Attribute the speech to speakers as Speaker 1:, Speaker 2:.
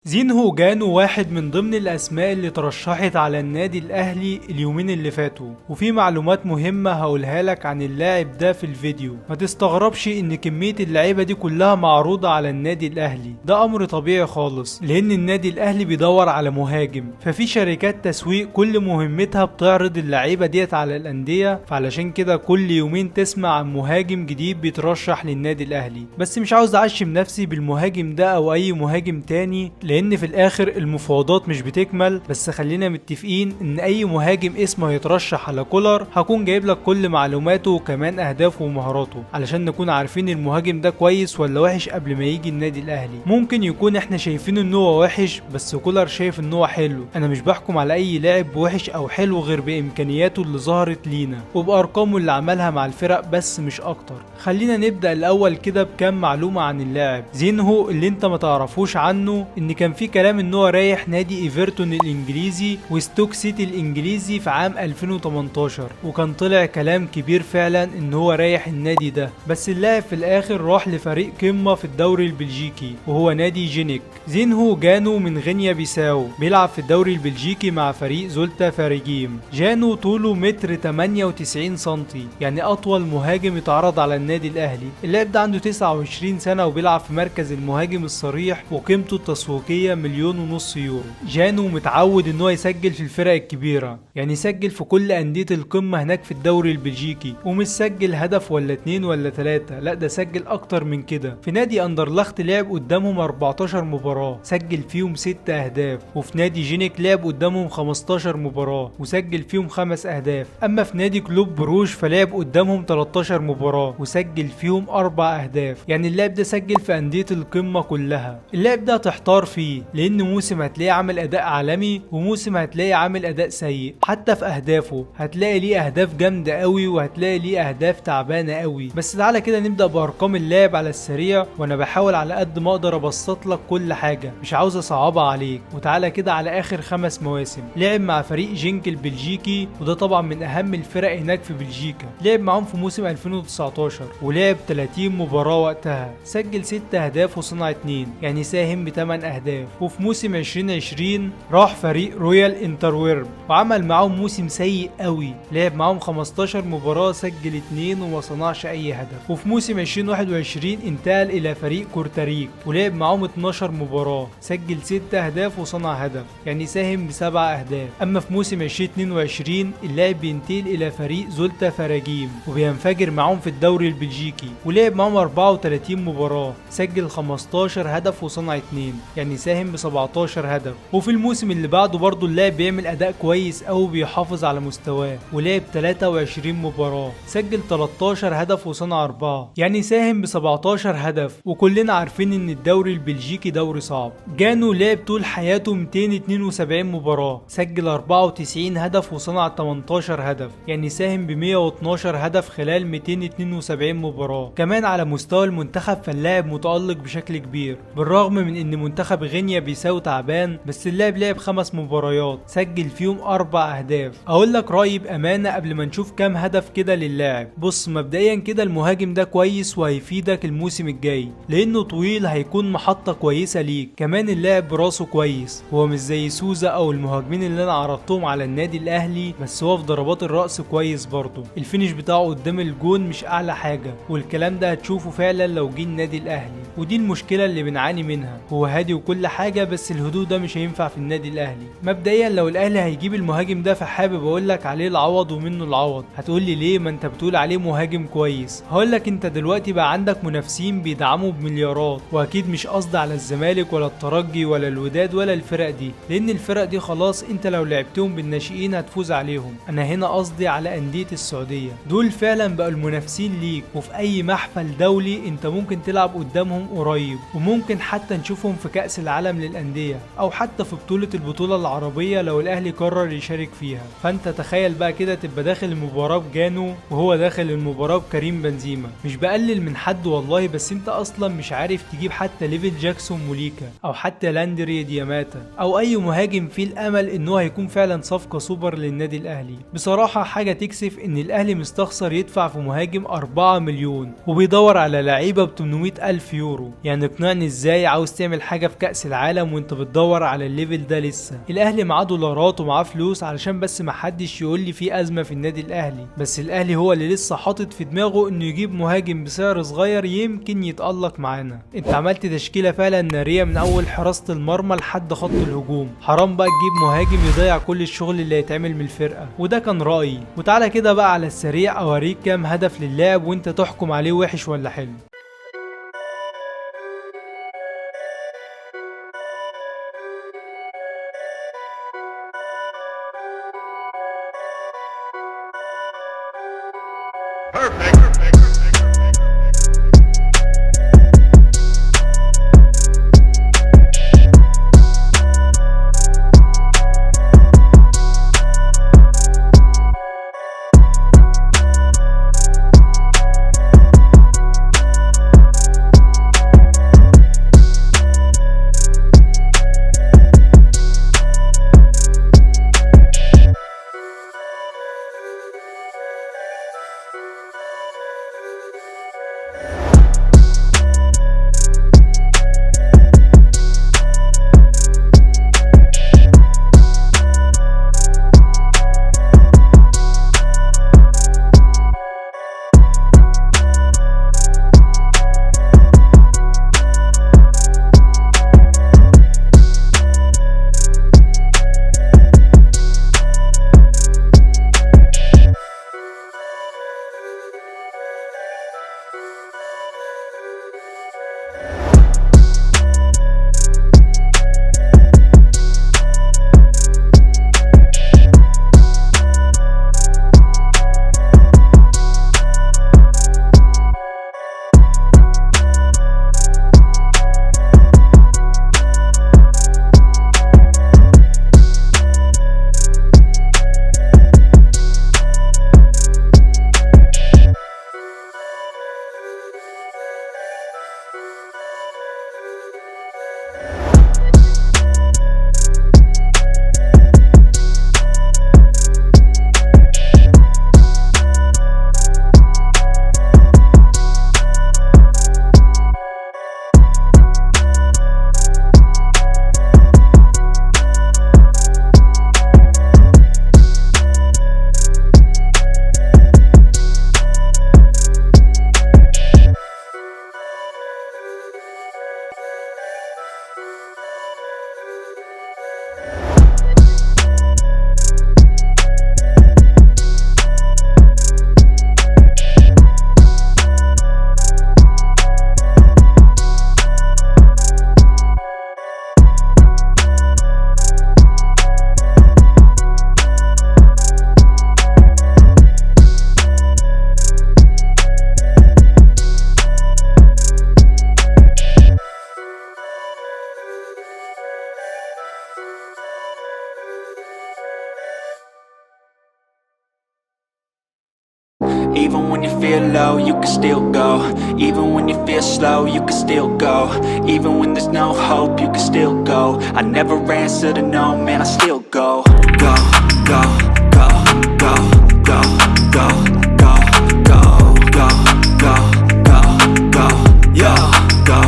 Speaker 1: زينهو جانو واحد من ضمن الأسماء اللي ترشحت على النادي الأهلي اليومين اللي فاتوا، وفي معلومات مهمة هقولها لك عن اللاعب ده في الفيديو. ما تستغربش إن كمية اللعيبة دي كلها معروضة على النادي الأهلي، ده أمر طبيعي خالص لأن النادي الأهلي بيدور على مهاجم، ففي شركات تسويق كل مهمتها بتعرض اللعيبة ديت على الأندية، فعلشان كده كل يومين تسمع عن مهاجم جديد بيترشح للنادي الأهلي. بس مش عاوز أعشم نفسي بالمهاجم ده أو أي مهاجم تاني، لان في الاخر المفاوضات مش بتكمل. بس خلينا متفقين ان اي مهاجم اسمه يترشح على كولر هكون جايب لك كل معلوماته وكمان اهدافه ومهاراته علشان نكون عارفين المهاجم ده كويس ولا وحش قبل ما يجي النادي الاهلي. ممكن يكون احنا شايفين ان هو وحش بس كولر شايف ان هو حلو. انا مش بحكم على اي لاعب وحش او حلو غير بامكانياته اللي ظهرت لينا وبارقامه اللي عملها مع الفرق بس مش اكتر. خلينا نبدا الاول كده بكام معلومه عن اللاعب زينهو. اللي انت ما تعرفوش عنه ان كان في كلام ان هو رايح نادي ايفرتون الانجليزي وستوك سيتي الانجليزي في عام 2018، وكان طلع كلام كبير فعلا ان هو رايح النادي ده. بس اللاعب في الاخر راح لفريق قمة في الدوري البلجيكي وهو نادي جينيك. زينهو جانو من غينيا بيساو، بيلعب في الدوري البلجيكي مع فريق زولتا فاريجيم. جانو طوله متر 98 سنتي، يعني اطول مهاجم اتعرض على النادي الاهلي. اللاعب ده عنده 29 سنة وبيلعب في مركز المهاجم الصريح، وقيمته التسويقية 1.5 مليون يورو. جانو متعود ان هو يسجل في الفرق الكبيرة، يعني يسجل في كل اندية القمة هناك في الدوري البلجيكي، ومش سجل هدف ولا 2 ولا 3، لا ده سجل اكتر من كده. في نادي اندرلخت لعب قدامهم 14 مباراة سجل فيهم 6 اهداف، وفي نادي جينيك لعب قدامهم 15 مباراة وسجل فيهم 5 اهداف. اما في نادي كلوب بروج فلعب قدامهم 13 مباراة وسجل فيهم 4 اهداف. يعني اللاعب ده سجل في اندية القمة كلها. اللاعب ده تحتار فيه لان موسم هتلاقيه عامل اداء عالمي وموسم هتلاقيه عامل اداء سيء. حتى في اهدافه هتلاقي ليه اهداف جامده قوي وهتلاقي ليه اهداف تعبانه قوي. بس تعالى كده نبدا بارقام اللاعب على السريع، وانا بحاول على قد ما اقدر ابسط لك كل حاجه مش عاوز اصعبها عليك. وتعالى كده على اخر 5 مواسم لعب مع فريق جينك البلجيكي، وده طبعا من اهم الفرق هناك في بلجيكا. لعب معاهم في موسم 2019 ولعب 30 مباراه وقتها، سجل 6 اهداف وصنع 2، يعني ساهم ب8 اهداف. وفي موسم 2020 راح فريق رويال انترويرب وعمل معاهم موسم سيء قوي، لعب معاهم 15 مباراة سجل 2 وما صنعش اي هدف. وفي موسم 2021 انتقل الى فريق كورتاريك ولعب معاهم 12 مباراة سجل 6 اهداف وصنع هدف، يعني ساهم ب7 اهداف. اما في موسم 2022 اللاعب بينتقل الى فريق زولتا فراجيم وبينفجر معاهم في الدوري البلجيكي ولعب معاهم 34 مباراة سجل 15 هدف وصنع 2، يعني ساهم ب17 هدف. وفي الموسم اللي بعده برضه اللاعب بيعمل اداء كويس او بيحافظ على مستواه ولعب 23 مباراة سجل 13 هدف وصنع 4، يعني ساهم ب17 هدف. وكلنا عارفين ان الدوري البلجيكي دوري صعب. جانو لعب طول حياته 272 مباراة سجل 94 هدف وصنع 18 هدف، يعني ساهم ب112 هدف خلال 272 مباراة. كمان على مستوى المنتخب فاللاعب متألق بشكل كبير، بالرغم من ان منتخب غينيا بيساو تعبان، بس اللاعب لعب 5 مباريات سجل فيهم 4 اهداف. اقول لك رايي بامانه قبل ما نشوف كام هدف كده للاعب. بص مبدئيا كده المهاجم ده كويس وهيفيدك الموسم الجاي لانه طويل، هيكون محطه كويسه ليك. كمان اللاعب براسه كويس، هو مش زي سوزا او المهاجمين اللي انا عرضتهم على النادي الاهلي، بس هو في ضربات الراس كويس برضه. الفينش بتاعه قدام الجون مش اعلى حاجه، والكلام ده هتشوفه فعلا لو جه النادي الاهلي، ودي المشكله اللي بنعاني منها. هو هادي وكل حاجه بس الهدوء ده مش هينفع في النادي الاهلي. مبدئيا لو الاهلي هيجيب المهاجم ده فحابب اقول لك عليه العوض ومنه العوض. هتقول لي ليه؟ ما انت بتقول عليه مهاجم كويس. هقول لك انت دلوقتي بقى عندك منافسين بيدعموا بمليارات، واكيد مش قصدي على الزمالك ولا الترجي ولا الوداد ولا الفرق دي، لان الفرق دي خلاص انت لو لعبتهم بالناشئين هتفوز عليهم. انا هنا قصدي على انديه السعوديه، دول فعلا بقوا المنافسين ليك، وفي اي محفل دولي انت ممكن تلعب قدامهم قريب، وممكن حتى نشوفهم في كأس العالم للأندية أو حتى في البطولة العربية لو الأهلي قرر يشارك فيها. فأنت تخيل بقى كده تبقى داخل المباراة بجانو وهو داخل المباراة بكريم بنزيما. مش بقلل من حد والله، بس أنت أصلا مش عارف تجيب حتى ليفل جاكسون موليكا أو حتى لاندري دياماتا أو أي مهاجم فيه الأمل إنه هيكون فعلا صفقة سوبر للنادي الأهلي. بصراحة حاجة تكسف إن الأهلي مستخسر يدفع في مهاجم 4 مليون وبيدور على لعيبة ب 800 ألف يورو. يعني اقنعني إزاي عاوز تعمل حاجة في كأس كأس العالم وانت بتدور على الليفل ده لسه. الاهلي معاه دولارات ومعاه فلوس، علشان بس محدش يقول لي في ازمه في النادي الاهلي، بس الاهلي هو اللي لسه حاطط في دماغه انه يجيب مهاجم بسعر صغير يمكن يتألق معانا. انت عملت تشكيله فعلا ناريه من اول حراسه المرمى لحد خط الهجوم، حرام بقى تجيب مهاجم يضيع كل الشغل اللي هيتعمل من الفرقه. وده كان رايي. وتعالى كده بقى على السريع اوريك كام هدف للاعب وانت تحكم عليه وحش ولا حلو.
Speaker 2: Even when you feel low, you can still go. Even when you feel slow, you can still go. Even when there's no hope, you can still go. I never answer to no, man, I still go. Go, go.